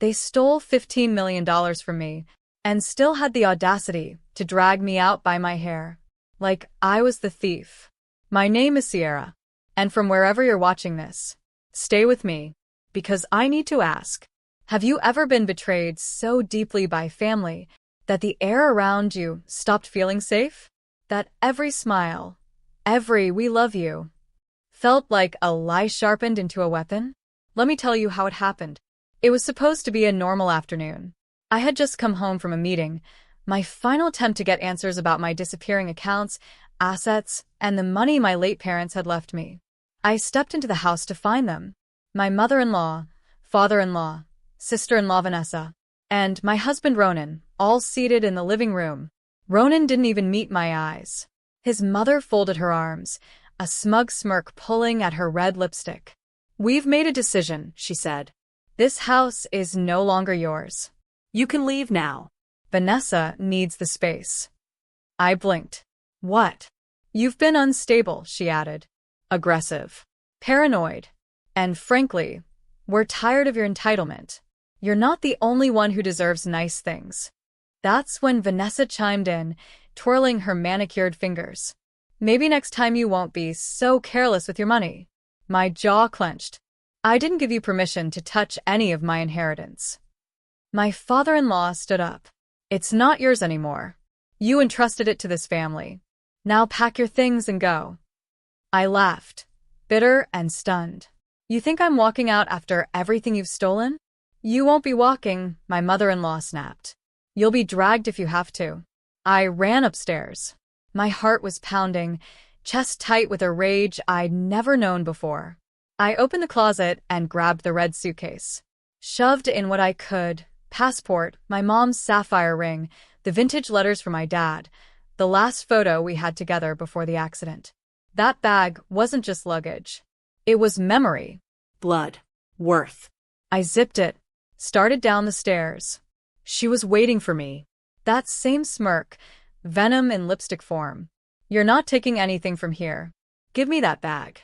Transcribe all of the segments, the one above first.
They stole $15 million from me and still had the audacity to drag me out by my hair, like I was the thief. My name is Sierra, and from wherever you're watching this, stay with me, because I need to ask, have you ever been betrayed so deeply by family that the air around you stopped feeling safe? That every smile, every "we love you," felt like a lie sharpened into a weapon? Let me tell you how it happened. It was supposed to be a normal afternoon. I had just come home from a meeting, my final attempt to get answers about my disappearing accounts, assets, and the money my late parents had left me. I stepped into the house to find them. My mother-in-law, father-in-law, sister-in-law Vanessa, and my husband Ronan, all seated in the living room. Ronan didn't even meet my eyes. His mother folded her arms, a smug smirk pulling at her red lipstick. "We've made a decision," she said. "This house is no longer yours. You can leave now. Vanessa needs the space." I blinked. "What?" "You've been unstable," she added. "Aggressive. Paranoid. And frankly, we're tired of your entitlement. You're not the only one who deserves nice things." That's when Vanessa chimed in, twirling her manicured fingers. "Maybe next time you won't be so careless with your money." My jaw clenched. "I didn't give you permission to touch any of my inheritance." My father-in-law stood up. "It's not yours anymore. You entrusted it to this family. Now pack your things and go." I laughed, bitter and stunned. "You think I'm walking out after everything you've stolen?" "You won't be walking," my mother-in-law snapped. "You'll be dragged if you have to." I ran upstairs. My heart was pounding, chest tight with a rage I'd never known before. I opened the closet and grabbed the red suitcase. Shoved in what I could: passport, my mom's sapphire ring, the vintage letters from my dad, the last photo we had together before the accident. That bag wasn't just luggage. It was memory. Blood. Worth. I zipped it, started down the stairs. She was waiting for me. That same smirk, venom in lipstick form. "You're not taking anything from here. Give me that bag."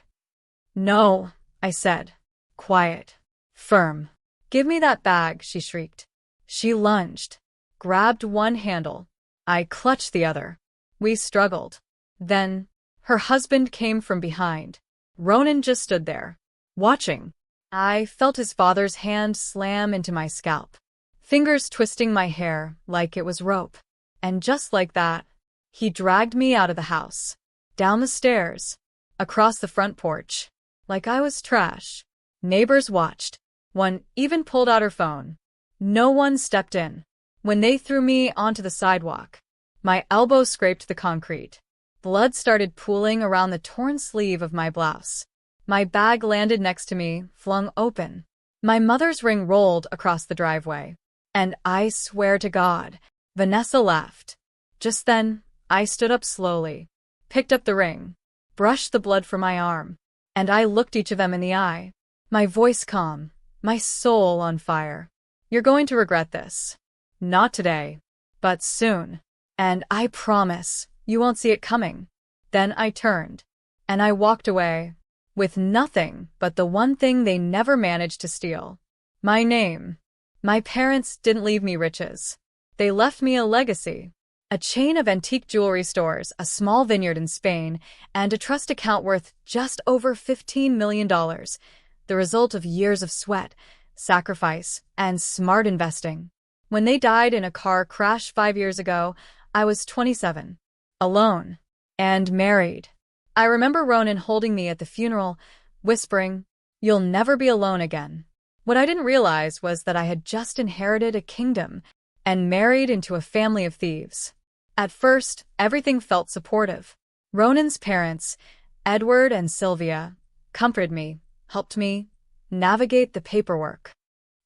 "No," I said. Quiet. Firm. "Give me that bag," she shrieked. She lunged, grabbed one handle. I clutched the other. We struggled. Then, her husband came from behind. Ronan just stood there, watching. I felt his father's hand slam into my scalp, fingers twisting my hair like it was rope. And just like that, he dragged me out of the house, down the stairs, across the front porch, like I was trash. Neighbors watched. One even pulled out her phone. No one stepped in. When they threw me onto the sidewalk, my elbow scraped the concrete. Blood started pooling around the torn sleeve of my blouse. My bag landed next to me, flung open. My mother's ring rolled across the driveway. And I swear to God, Vanessa laughed. Just then, I stood up slowly, picked up the ring, brushed the blood from my arm, and I looked each of them in the eye. My voice calm, my soul on fire. "You're going to regret this. Not today, but soon. And I promise you won't see it coming." Then I turned, and I walked away, with nothing but the one thing they never managed to steal: my name. My parents didn't leave me riches. They left me a legacy. A chain of antique jewelry stores, a small vineyard in Spain, and a trust account worth just over $15 million. The result of years of sweat, sacrifice, and smart investing. When they died in a car crash 5 years ago, I was 27, alone, and married. I remember Ronan holding me at the funeral, whispering, "You'll never be alone again." What I didn't realize was that I had just inherited a kingdom and married into a family of thieves. At first, everything felt supportive. Ronan's parents, Edward and Sylvia, comforted me, helped me navigate the paperwork.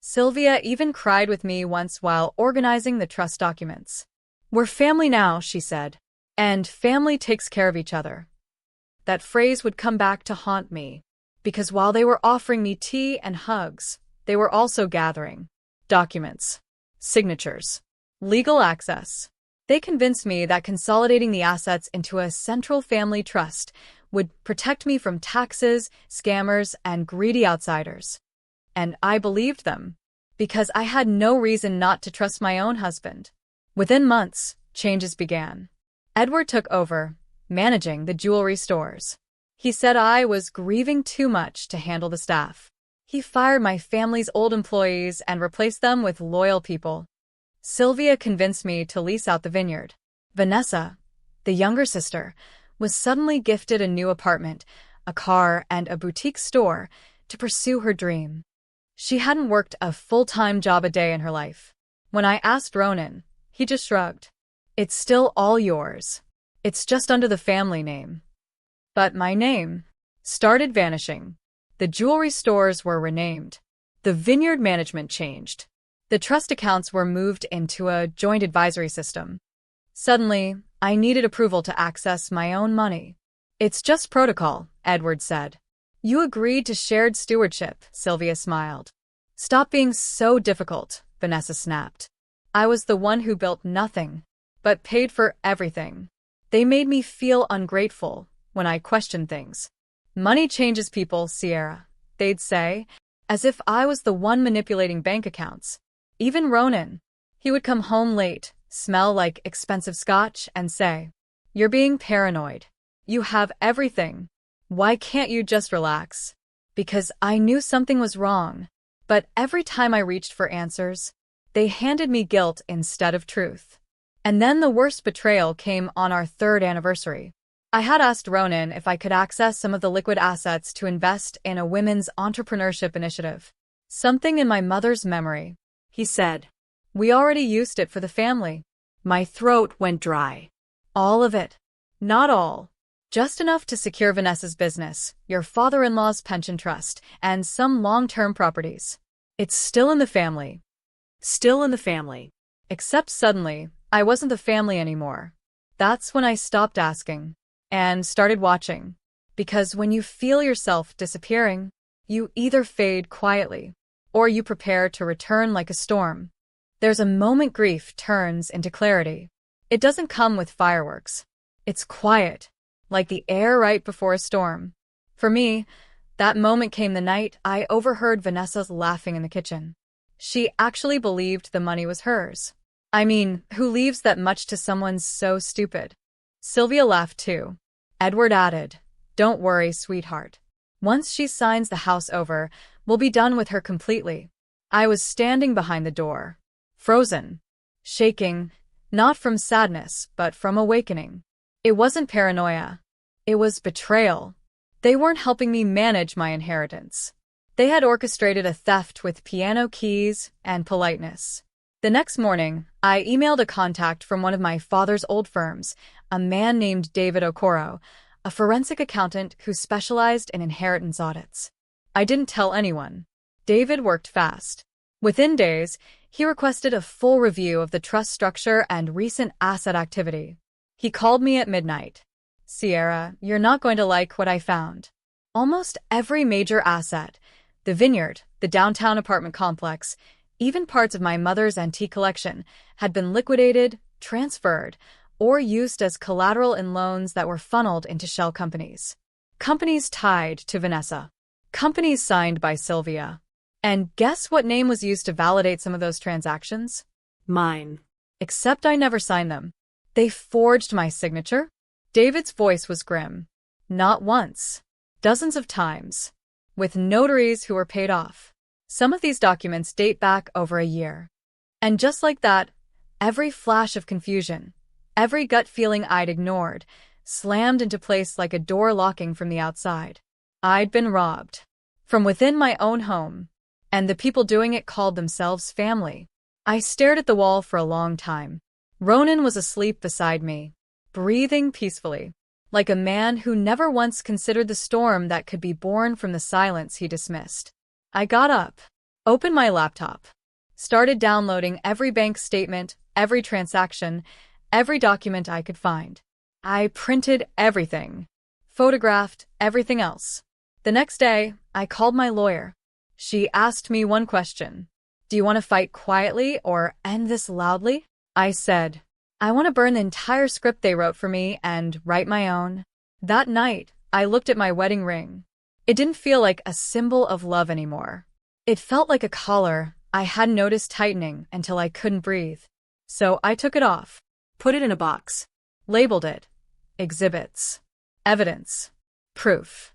Sylvia even cried with me once while organizing the trust documents. "We're family now," she said, "and family takes care of each other." That phrase would come back to haunt me, because while they were offering me tea and hugs, they were also gathering documents, signatures, legal access. They convinced me that consolidating the assets into a central family trust would protect me from taxes, scammers, and greedy outsiders. And I believed them. because I had no reason not to trust my own husband. Within months, changes began. Edward took over, managing the jewelry stores. He said I was grieving too much to handle the staff. He fired my family's old employees and replaced them with loyal people. Sylvia convinced me to lease out the vineyard. Vanessa, the younger sister, was suddenly gifted a new apartment, a car, and a boutique store to pursue her dream. She hadn't worked a full-time job a day in her life. When I asked Ronan, he just shrugged. It's still all yours. It's just under the family name. But my name started vanishing. The jewelry stores were renamed. The vineyard management changed. The trust accounts were moved into a joint advisory system. Suddenly, I needed approval to access my own money. It's just protocol, Edward said. You agreed to shared stewardship, Sylvia smiled. Stop being so difficult, Vanessa snapped. I was the one who built nothing, but paid for everything. They made me feel ungrateful when I questioned things. Money changes people, Sierra, they'd say, as if I was the one manipulating bank accounts. Even Ronan. He would come home late, smell like expensive scotch, and say, "You're being paranoid. You have everything. Why can't you just relax?" Because I knew something was wrong. But every time I reached for answers, they handed me guilt instead of truth. And then the worst betrayal came on our 3rd anniversary. I had asked Ronan if I could access some of the liquid assets to invest in a women's entrepreneurship initiative. Something in my mother's memory. He said, "We already used it for the family." My throat went dry. All of it. Not all. Just enough to secure Vanessa's business, your father-in-law's pension trust, and some long-term properties. It's still in the family. Still in the family. Except suddenly, I wasn't the family anymore. That's when I stopped asking and started watching. Because when you feel yourself disappearing, you either fade quietly or you prepare to return like a storm. There's a moment grief turns into clarity. It doesn't come with fireworks. It's quiet, like the air right before a storm. For me, that moment came the night I overheard Vanessa's laughing in the kitchen. She actually believed the money was hers. I mean, who leaves that much to someone so stupid? Sylvia laughed too. Edward added, "Don't worry, sweetheart. Once she signs the house over, we'll be done with her completely." I was standing behind the door, frozen, shaking, not from sadness, but from awakening. It wasn't paranoia. It was betrayal. They weren't helping me manage my inheritance. They had orchestrated a theft with piano keys and politeness. The next morning, I emailed a contact from one of my father's old firms, a man named David Okoro, a forensic accountant who specialized in inheritance audits. I didn't tell anyone. David worked fast. Within days, he requested a full review of the trust structure and recent asset activity. He called me at midnight. "Sierra, you're not going to like what I found." Almost every major asset, the vineyard, the downtown apartment complex, even parts of my mother's antique collection, had been liquidated, transferred, or used as collateral in loans that were funneled into shell companies. Companies tied to Vanessa. Companies signed by Sylvia. And guess what name was used to validate some of those transactions? Mine. Except I never signed them. They forged my signature? David's voice was grim. Not once. Dozens of times. With notaries who were paid off. Some of these documents date back over a year. And just like that, every flash of confusion, every gut feeling I'd ignored, slammed into place like a door locking from the outside. I'd been robbed. From within my own home. And the people doing it called themselves family. I stared at the wall for a long time. Ronan was asleep beside me, breathing peacefully, like a man who never once considered the storm that could be born from the silence he dismissed. I got up, opened my laptop, started downloading every bank statement, every transaction, every document I could find. I printed everything, photographed everything else. The next day, I called my lawyer. She asked me one question. "Do you want to fight quietly or end this loudly?" I said, "I want to burn the entire script they wrote for me and write my own." That night, I looked at my wedding ring. It didn't feel like a symbol of love anymore. It felt like a collar I hadn't noticed tightening until I couldn't breathe. So I took it off, put it in a box, labeled it exhibits, evidence, proof.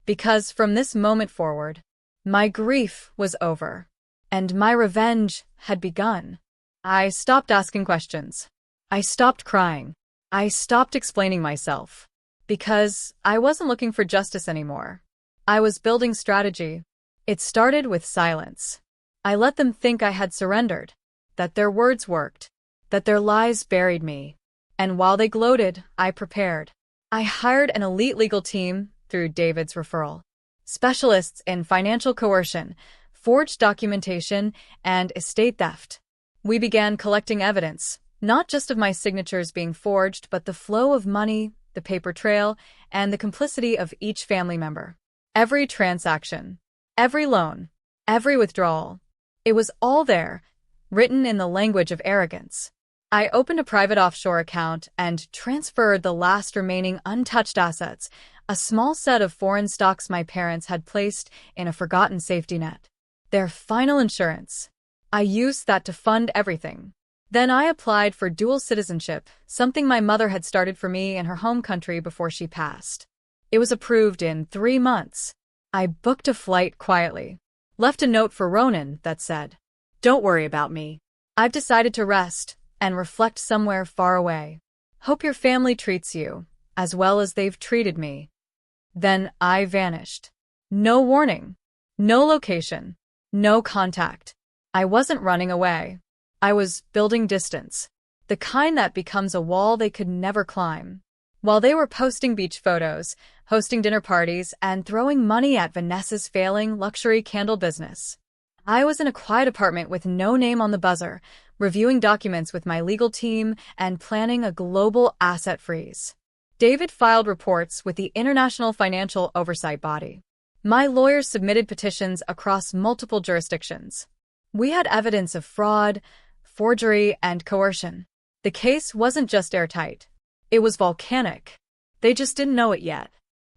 Because from this moment forward, my grief was over, and my revenge had begun. I stopped asking questions. I stopped crying. I stopped explaining myself. Because I wasn't looking for justice anymore. I was building strategy. It started with silence. I let them think I had surrendered, that their words worked, that their lies buried me. And while they gloated, I prepared. I hired an elite legal team through David's referral. Specialists in financial coercion, forged documentation, and estate theft. We began collecting evidence, not just of my signatures being forged, but the flow of money, the paper trail, and the complicity of each family member. Every transaction, every loan, every withdrawal. It was all there, written in the language of arrogance. I opened a private offshore account and transferred the last remaining untouched assets, a small set of foreign stocks my parents had placed in a forgotten safety net. Their final insurance. I used that to fund everything. Then I applied for dual citizenship, something my mother had started for me in her home country before she passed. It was approved in 3 months. I booked a flight quietly, left a note for Ronan that said, "Don't worry about me. I've decided to rest and reflect somewhere far away. Hope your family treats you as well as they've treated me." Then I vanished. No warning, no location, no contact. I wasn't running away. I was building distance, the kind that becomes a wall they could never climb. While they were posting beach photos, hosting dinner parties, and throwing money at Vanessa's failing luxury candle business, I was in a quiet apartment with no name on the buzzer, reviewing documents with my legal team and planning a global asset freeze. David filed reports with the International Financial Oversight Body. My lawyers submitted petitions across multiple jurisdictions. We had evidence of fraud, forgery, and coercion. The case wasn't just airtight. It was volcanic. They just didn't know it yet,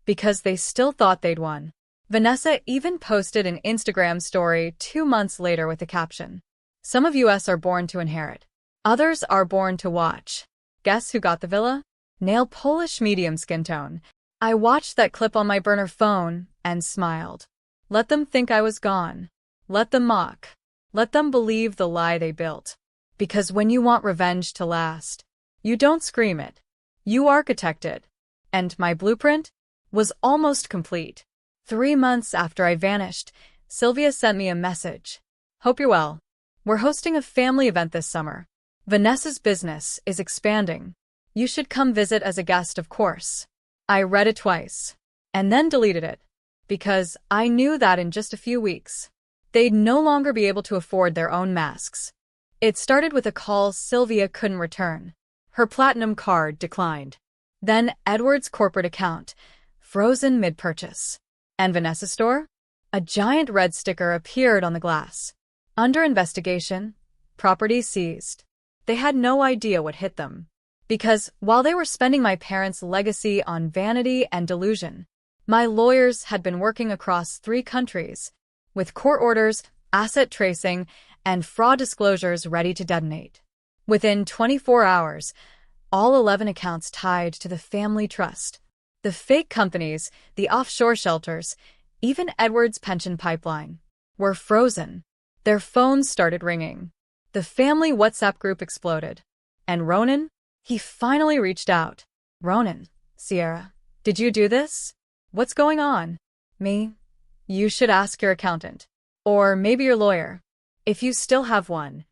because they still thought they'd won. Vanessa even posted an Instagram story 2 months later with the caption, "Some of us are born to inherit. Others are born to watch. Guess who got the villa? Nail Polish medium skin tone." I watched that clip on my burner phone and smiled. Let them think I was gone. Let them mock. Let them believe the lie they built. Because when you want revenge to last, you don't scream it. You architect it. And my blueprint was almost complete. 3 months after I vanished, Sylvia sent me a message. "Hope you're well. We're hosting a family event this summer. Vanessa's business is expanding. You should come visit as a guest, of course." I read it twice, and then deleted it, because I knew that in just a few weeks, they'd no longer be able to afford their own masks. It started with a call Sylvia couldn't return. Her platinum card declined. Then Edward's corporate account, frozen mid-purchase. And Vanessa's store? A giant red sticker appeared on the glass. Under investigation, property seized. They had no idea what hit them. Because while they were spending my parents' legacy on vanity and delusion, my lawyers had been working across 3 countries, with court orders, asset tracing, and fraud disclosures ready to detonate. Within 24 hours, all 11 accounts tied to the family trust, the fake companies, the offshore shelters, even Edward's pension pipeline, were frozen. Their phones started ringing. The family WhatsApp group exploded. And Ronan? He finally reached out. "Ronan, Sierra, did you do this? What's going on?" "Me? You should ask your accountant. Or maybe your lawyer. If you still have one."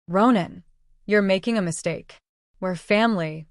"Ronan, you're making a mistake. We're family."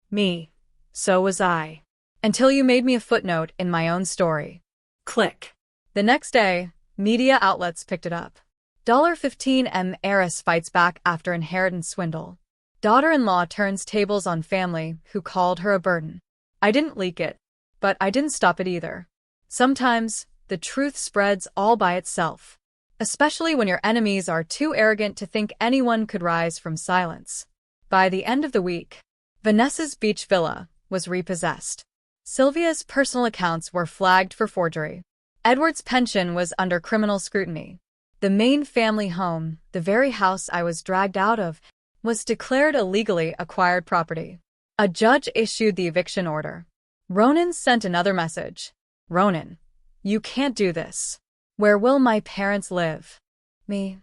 "Me. So was I. Until you made me a footnote in my own story." Click. The next day, media outlets picked it up. $15M heiress fights back after inheritance swindle. Daughter-in-law turns tables on family who called her a burden. I didn't leak it, but I didn't stop it either. Sometimes, the truth spreads all by itself, especially when your enemies are too arrogant to think anyone could rise from silence. By the end of the week, Vanessa's beach villa was repossessed. Sylvia's personal accounts were flagged for forgery. Edward's pension was under criminal scrutiny. The main family home, the very house I was dragged out of, was declared illegally acquired property. A judge issued the eviction order. Ronan sent another message. Ronan, you can't do this. Where will my parents live? Me.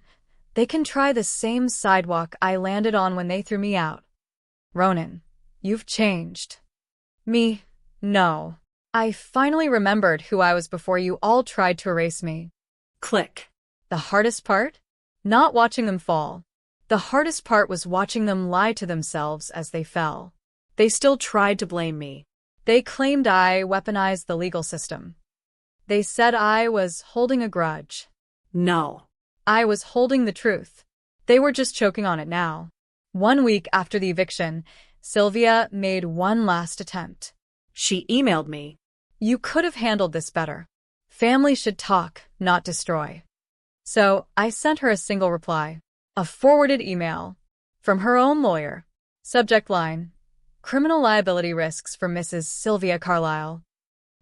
They can try the same sidewalk I landed on when they threw me out. Ronan, you've changed. Me. No. I finally remembered who I was before you all tried to erase me. Click. The hardest part? Not watching them fall. The hardest part was watching them lie to themselves as they fell. They still tried to blame me. They claimed I weaponized the legal system. They said I was holding a grudge. No. I was holding the truth. They were just choking on it now. 1 week after the eviction, Sylvia made one last attempt. She emailed me. You could have handled this better. Family should talk, not destroy. So I sent her a single reply. A forwarded email. From her own lawyer. Subject line. Criminal liability risks for Mrs. Sylvia Carlyle.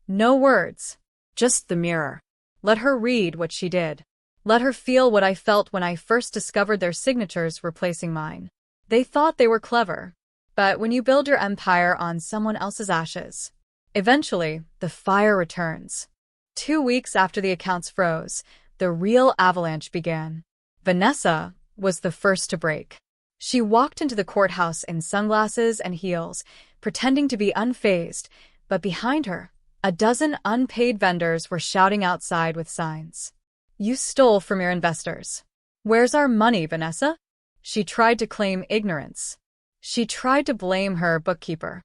No words. Just the mirror. Let her read what she did. Let her feel what I felt when I first discovered their signatures replacing mine. They thought they were clever. But when you build your empire on someone else's ashes, eventually, the fire returns. 2 weeks after the accounts froze, the real avalanche began. Vanessa was the first to break. She walked into the courthouse in sunglasses and heels, pretending to be unfazed, but behind her, a dozen unpaid vendors were shouting outside with signs. You stole from your investors. Where's our money, Vanessa? She tried to claim ignorance. She tried to blame her bookkeeper.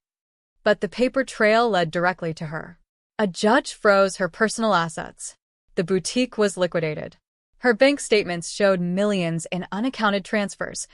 But the paper trail led directly to her. A judge froze her personal assets. The boutique was liquidated. Her bank statements showed millions in unaccounted transfers,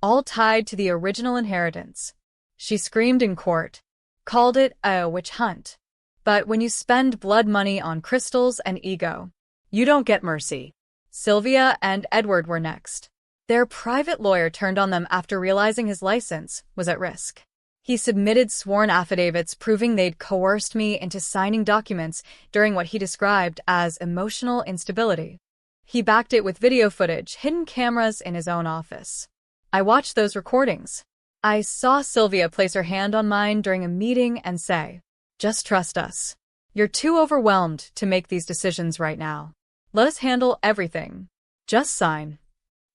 all tied to the original inheritance. She screamed in court, called it a witch hunt. But when you spend blood money on crystals and ego, you don't get mercy. Sylvia and Edward were next. Their private lawyer turned on them after realizing his license was at risk. He submitted sworn affidavits proving they'd coerced me into signing documents during what he described as emotional instability. He backed it with video footage, hidden cameras in his own office. I watched those recordings. I saw Sylvia place her hand on mine during a meeting and say, "Just trust us. You're too overwhelmed to make these decisions right now. Let us handle everything. Just sign."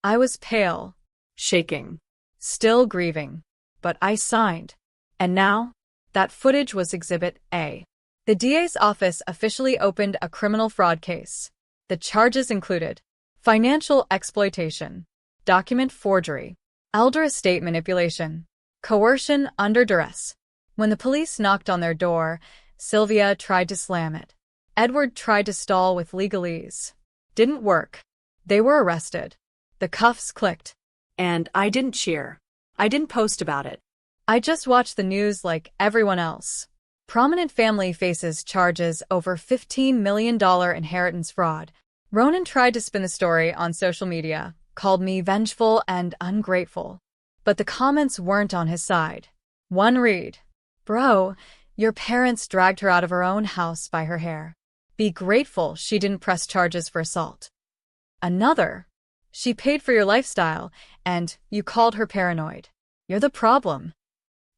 I was pale, Shaking. still grieving, but I signed. And now, that footage was Exhibit A. The DA's office officially opened a criminal fraud case. The charges included financial exploitation, document forgery, elder estate manipulation, coercion under duress. When the police knocked on their door, Sylvia tried to slam it. Edward tried to stall with legalese. Didn't work. They were arrested. The cuffs clicked. And I didn't cheer. I didn't post about it. I just watched the news like everyone else. Prominent family faces charges over $15 million inheritance fraud. Ronan tried to spin the story on social media, called me vengeful and ungrateful. But the comments weren't on his side. One read, "Bro, your parents dragged her out of her own house by her hair. Be grateful she didn't press charges for assault." Another, "She paid for your lifestyle, and you called her paranoid. You're the problem."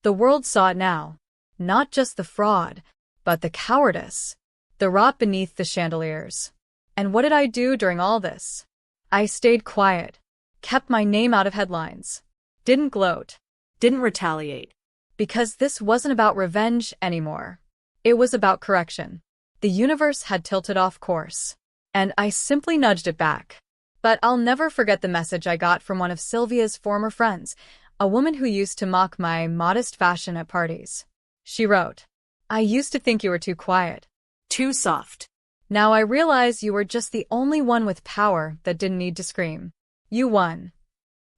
The world saw it now. Not just the fraud, but the cowardice. The rot beneath the chandeliers. And what did I do during all this? I stayed quiet. Kept my name out of headlines. Didn't gloat. Didn't retaliate. Because this wasn't about revenge anymore. It was about correction. The universe had tilted off course. And I simply nudged it back. But I'll never forget the message I got from one of Sylvia's former friends, a woman who used to mock my modest fashion at parties. She wrote, "I used to think you were too quiet. Too soft. Now I realize you were just the only one with power that didn't need to scream. You won."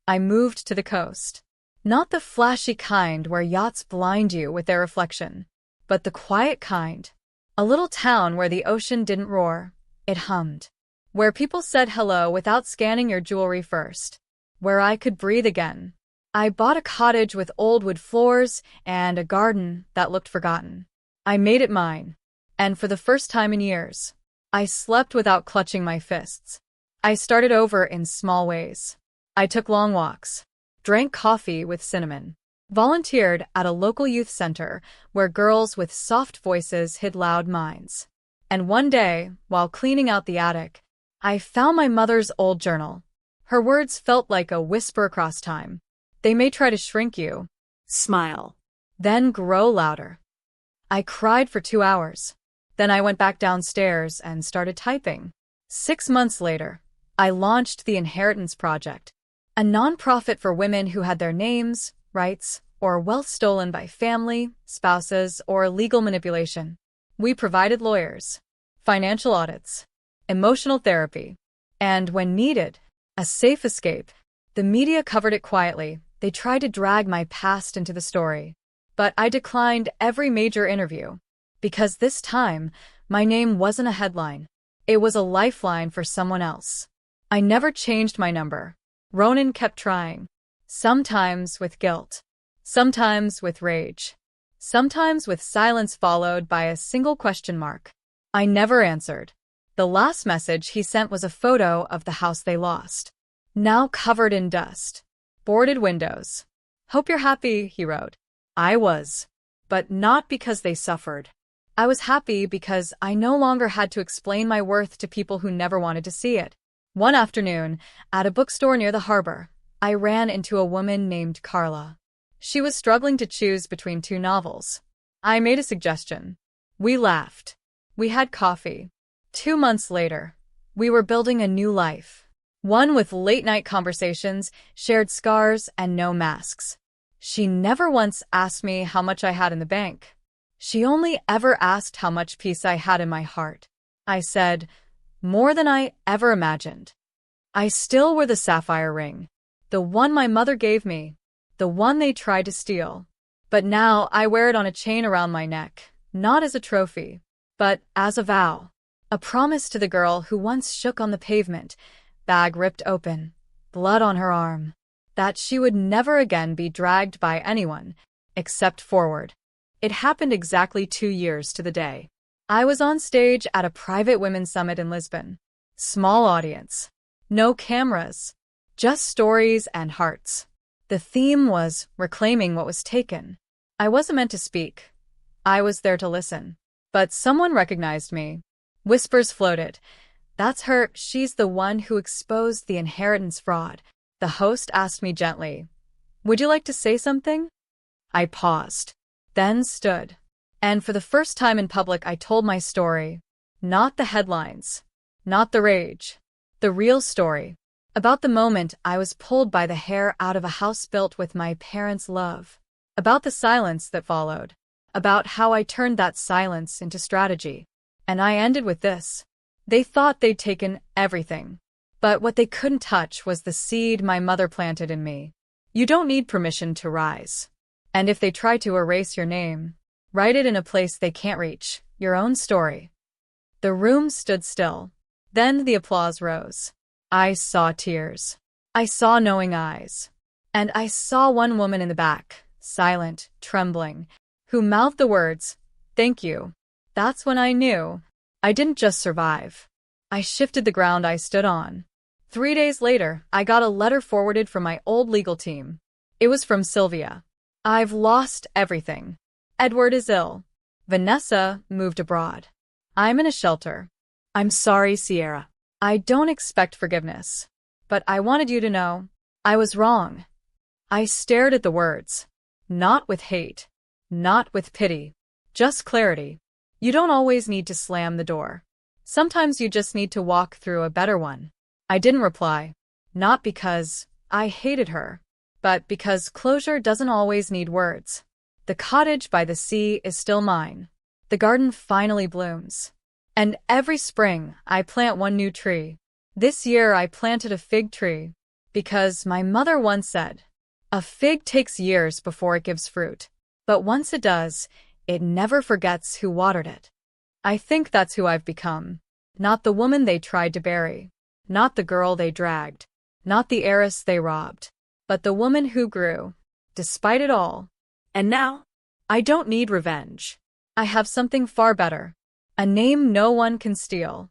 I moved to the coast. Not the flashy kind where yachts blind you with their reflection, but the quiet kind. A little town where the ocean didn't roar, it hummed. Where people said hello without scanning your jewelry first. Where I could breathe again. I bought a cottage with old wood floors and a garden that looked forgotten. I made it mine. And for the first time in years, I slept without clutching my fists. I started over in small ways. I took long walks, drank coffee with cinnamon, volunteered at a local youth center where girls with soft voices hid loud minds. And one day, while cleaning out the attic, I found my mother's old journal. Her words felt like a whisper across time. They may try to shrink you, Smile. then grow louder. I cried for 2 hours. Then I went back downstairs and started typing. 6 months later, I launched the Inheritance Project, a nonprofit for women who had their names, rights, or wealth stolen by family, spouses, or legal manipulation. We provided lawyers, financial audits, emotional therapy, and, when needed, a safe escape. The media covered it quietly. They tried to drag my past into the story. But I declined every major interview. Because this time, my name wasn't a headline. It was a lifeline for someone else. I never changed my number. Ronan kept trying. Sometimes with guilt. Sometimes with rage. Sometimes with silence followed by a single question mark. I never answered. The last message he sent was a photo of the house they lost, now covered in dust. Boarded windows. "Hope you're happy," he wrote. I was. But not because they suffered. I was happy because I no longer had to explain my worth to people who never wanted to see it. One afternoon, at a bookstore near the harbor, I ran into a woman named Carla. She was struggling to choose between 2 novels. I made a suggestion. We laughed. We had coffee. 2 months later, we were building a new life. One with late-night conversations, shared scars, and no masks. She never once asked me how much I had in the bank. She only ever asked how much peace I had in my heart. I said, more than I ever imagined. I still wore the sapphire ring, the one my mother gave me, the one they tried to steal. But now I wear it on a chain around my neck, not as a trophy, but as a vow. A promise to the girl who once shook on the pavement, bag ripped open, blood on her arm, that she would never again be dragged by anyone, except forward. It happened exactly 2 years to the day. I was on stage at a private women's summit in Lisbon. Small audience. No cameras. Just stories and hearts. The theme was reclaiming what was taken. I wasn't meant to speak. I was there to listen. But someone recognized me. Whispers floated. That's her. She's the one who exposed the inheritance fraud. The host asked me gently, "Would you like to say something?" I paused, then stood. And for the first time in public, I told my story. Not the headlines. Not the rage. The real story. About the moment I was pulled by the hair out of a house built with my parents' love. About the silence that followed. About how I turned that silence into strategy. And I ended with this. They thought they'd taken everything. But what they couldn't touch was the seed my mother planted in me. You don't need permission to rise. And if they try to erase your name, write it in a place they can't reach, your own story. The room stood still. Then the applause rose. I saw tears. I saw knowing eyes. And I saw one woman in the back, silent, trembling, who mouthed the words, "Thank you." That's when I knew. I didn't just survive. I shifted the ground I stood on. 3 days later, I got a letter forwarded from my old legal team. It was from Sylvia. "I've lost everything. Edward is ill. Vanessa moved abroad. I'm in a shelter. I'm sorry, Sierra. I don't expect forgiveness. But I wanted you to know I was wrong." I stared at the words. Not with hate. Not with pity. Just clarity. You don't always need to slam the door. Sometimes you just need to walk through a better one. I didn't reply. Not because I hated her, but because closure doesn't always need words. The cottage by the sea is still mine. The garden finally blooms. And every spring, I plant one new tree. This year, I planted a fig tree. Because my mother once said, a fig takes years before it gives fruit. But once it does, it never forgets who watered it. I think that's who I've become. Not the woman they tried to bury. Not the girl they dragged. Not the heiress they robbed. But the woman who grew, despite it all. And now? I don't need revenge. I have something far better. A name no one can steal.